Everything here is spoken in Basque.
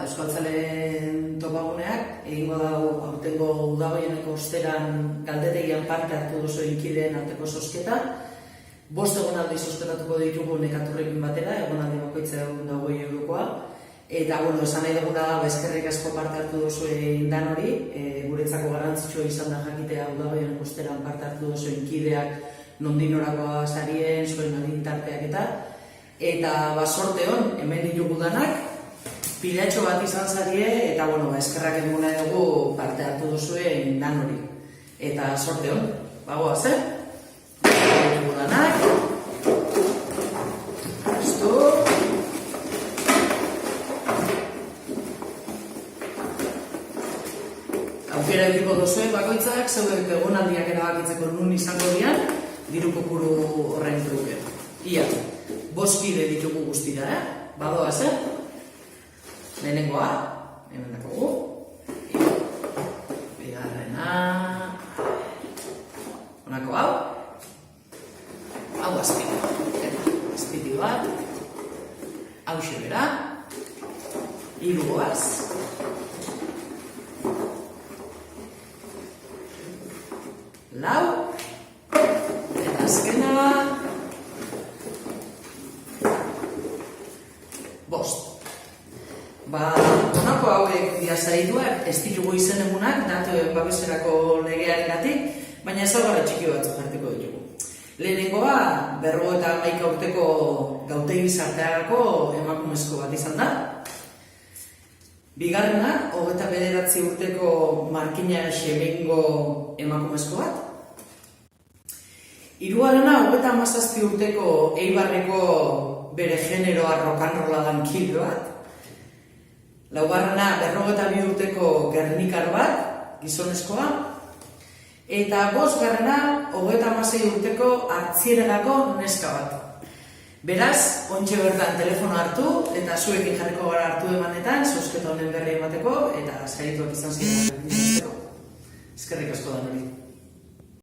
Euskaltzaleen topaguneak egingo dago aurtengo udagoieneko osteran galdetegian parte hartu duzuen kideen arteko zozketa. 5 egonaldi zozketatuko ditugu nekaturrekin batera, egonaldi bakoitza €20. Eta, esan nahi duguna da, eskerrik asko parte hartu duzuen dan hori, guretzako garrantzitsua izan da jakitea udagoieneko osteran parte hartu duzuen kideak nondinorakoa sarien, zuen adintarteak eta sorte hon, hemen ditugu danak, pilatxo bat izan zarie, eta eskerrak emuna dugu parte hartu duzuen dan hori. Eta sorte hon, bagoaz, ditugu danak. Justu. Aukera ediko duzuen bakoitzak, zeudek egonaldiak erabakitzeko nun izango dian, diru kopuru horren truke. Ia, 5 kide ditugu guztira, badoaz, Lehenengoa, hemen dakogu. Bigarrena. Honako hau. Hau azpiti. Azpiti bat. Hau xebera. 3 goaz. Lau. Eta azkena. 5. Honako hauek diazarituak, ez ditugu izen egunak, datuen babeserako legearengatik, baina ezagara txiki batzuk jartiko ditugu. Lehenengoa, 51 urteko gautegi sarteagako emakumezko bat izan da. Bigarrena, 29 urteko Markina Xemengo emakumezko bat. Hirugarrena, 37 urteko Eibarreko bere generoa rokanrola dan kide bat. Laugarrena, 52 urteko Gernikar bat, gizonezkoa. Eta 5garrena, 36 urteko Artzieregako neska bat. Beraz, ontxe bertan telefono hartu, eta zuekin jarriko gara hartu emanetan, zozketa honen berri emateko, eta zaituak izan ziren. Eskerrik asko da nori.